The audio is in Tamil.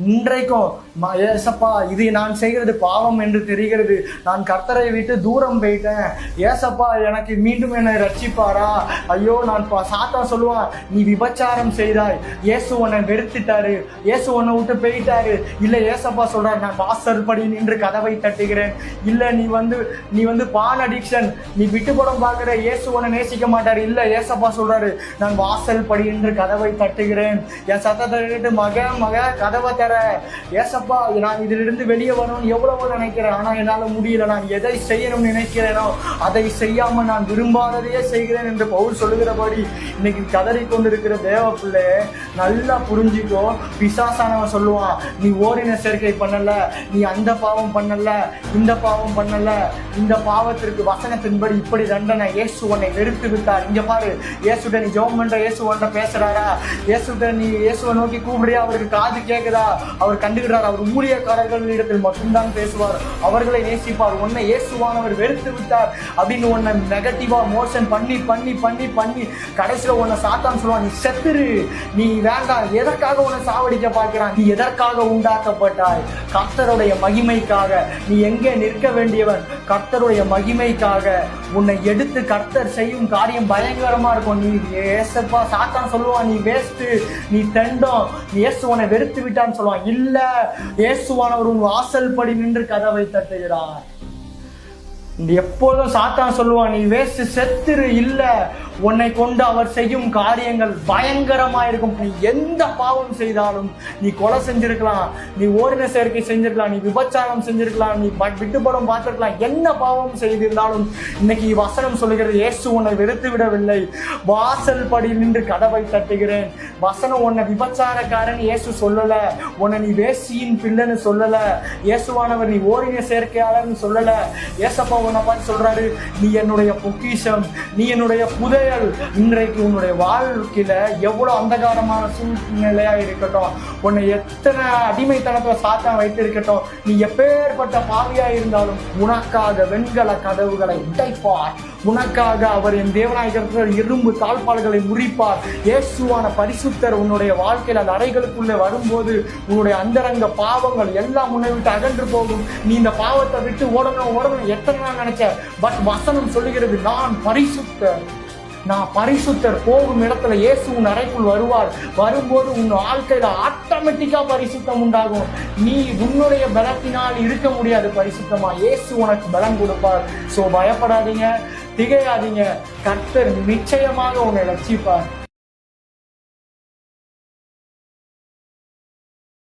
இன்றைக்கும் ஏசப்பா இது நான் செய்கிறது பாவம் என்று தெரிகிறது, நான் கர்த்தரை விட்டு தூரம் போயிட்டேன், ஏசப்பா எனக்கு மீண்டும் என்னை ரட்சிப்பாரா? ஐயோ நான் சாத்தான் சொல்லுவான், நீ விபச்சாரம் செய்தாய், இயேசு உன்னை வெறுத்துட்டாரு, இயேசு உன்னை விட்டு போயிட்டாரு. இல்லை, ஏசப்பா சொல்றாரு, நான் வாசல் படி நின்று கதவை தட்டுகிறேன். இல்லை, நீ வந்து பான் அடிக்ஷன், நீ விட்டு படம் பார்க்குற, இயேசு உன்னை நேசிக்க மாட்டாரு. இல்லை, ஏசப்பா சொல்றாரு, நான் வாசல் படி நின்று கதவை தட்டுகிறேன். என் சத்தத்தை கேட்டு மக கதவை ஏசப்பா நான் இதிலிருந்து வெளியே வரணும்னு எவ்வளவு நினைக்கிறேன், ஆனா என்னால முடியல. நான் எதை செய்யணும்னு நினைக்கிறேனோ அதை செய்யாம நான் விரும்பாததையே செய்கிறேன் என்று பவுல் சொல்லுகிறபடி இன்னைக்கு கதறி கொண்டிருக்கிற தேவ பிள்ளை நல்லா புரிஞ்சுக்கோ. பிசாசானவன் சொல்லுவான், நீ ஓரின சேர்க்கை பண்ணல, நீ அந்த பாவம் பண்ணல, இந்த பாவம் பண்ணல, இந்த பாவத்திற்கு வசனத்தின்படி இப்படி தண்டனை, இயேசு உன்னை வெறுத்து விட்டார். இங்க பாரு, இயேசுட்ட நீ ஜெபம் பண்ற, இயேசு உன்ட்ட பேசுறாரா? இயேசுட்ட நீ இயேசுவை நோக்கி கூப்பிடுறியா? அவருக்கு காது கேட்குதா? அவர் கண்டுகிறார். அவர் ஊழியக்காரர்களிடத்தில் மட்டும்தான் பேசுவார், அவர்களை நேசிப்பார். உன்னை இயேசுவானவர் வெறுத்து விட்டார் அப்படின்னு உன்னை நெகட்டிவா மோஷன் பண்ணி பண்ணி பண்ணி பண்ணி கடைசியில் உன்னை சாத்தான் சொல்லுவான், நீ செத்துரு, நீ வேண்டாம். எதற்காக உன்னை சாவடிக்க பார்க்கிறான்? நீ எதற்காக உண்டாக்கப்பட்டாய்? கர்த்தருடைய மகிமைக்காக. நீ எங்கே நிற்க வேண்டியவன்? கர்த்தருடைய மகிமைக்காக. உன்னை எடுத்து கர்த்தர் செய்யும் காரியம் பயங்கரமா இருக்கும். நீ ஏசப்பா சாத்தான் சொல்லுவான், நீ வேஸ்ட், நீ தெண்டம், நீ இயேசு உன்னை வெறுத்து விட்டான்னு சொல்லுவான். இல்ல, இயேசுவானவர் உன் வாசல் படி நின்று கதவை தட்டுகிறார். எப்போதும் சாத்தான் சொல்லுவான், நீ வேஸ்ட், செத்துரு. இல்ல, உன்னை கொண்டு அவர் செய்யும் காரியங்கள் பயங்கரமா இருக்கும். நீ எந்த பாவம் செய்தாலும், நீ கொலை செஞ்சிருக்கலாம், நீ ஓரின சேர்க்கை செஞ்சிருக்கலாம், நீ விபச்சாரம் செஞ்சிருக்கலாம், நீ விட்டு படம் பார்த்திருக்கலாம், என்ன பாவம் செய்திருந்தாலும் இன்னைக்கு வசனம் சொல்லுகிறது, இயேசு உன்னை வெறுத்து விடவில்லை, வாசல் படி நின்று கதவை தட்டுகிறேன். வசனம் உன்னை விபச்சாரக்காரன் இயேசு சொல்லல, உன்னை நீ வேசியின் பிள்ளைன்னு சொல்லல, இயேசுவானவர் நீ ஓரின சேர்க்கையாளர்னு சொல்லல. ஏசப்பா உன்னை பார்த்து சொல்றாரு, நீ என்னுடைய பொக்கிஷம், நீ என்னுடைய புதையல். இன்றைக்கு உன்னுடைய வாழ்க்கையில எவ்வளவு அந்தகாரமான சூழ்நிலையா இருக்கட்டும், உன்னை எத்தனை அடிமைத்தனத்துல சாத்தான் வைத்திருக்கட்டும், நீ எப்பேற்பட்ட பாவியா இருந்தாலும் உனக்காக வெண்கல கதவுகளை உடைப்பார். உனக்காக அவர் என் தேவனாய் இரும்பு தாழ்பால்களை முறிப்பார். இயேசுவான பரிசுத்தர் உன்னுடைய வாழ்க்கையில அந்த அறைகளுக்குள்ளே வரும்போது உன்னுடைய அந்தரங்க பாவங்கள் எல்லாம் உன்னை விட்டு அகன்று போகும். நீ இந்த பாவத்தை விட்டு ஓடணும் எத்தனை நாள் நினைச்ச, பட் வசனம் சொல்லுகிறது, நான் பரிசுத்தர், நான் பரிசுத்தர். போகும் இடத்துல இயேசு உன் அறைக்குள் வருவார். வரும்போது உன் வாழ்க்கையில ஆட்டோமேட்டிக்கா பரிசுத்தம் உண்டாகும். நீ உன்னுடைய பலத்தினால் இருக்க முடியாது பரிசுத்தமா, இயேசு உனக்கு பலம் கொடுப்பார். சோ பயப்படாதீங்க, திகையாதீங்க, கர்த்தர் நிச்சயமாக உன்னை ரட்சிப்பார்.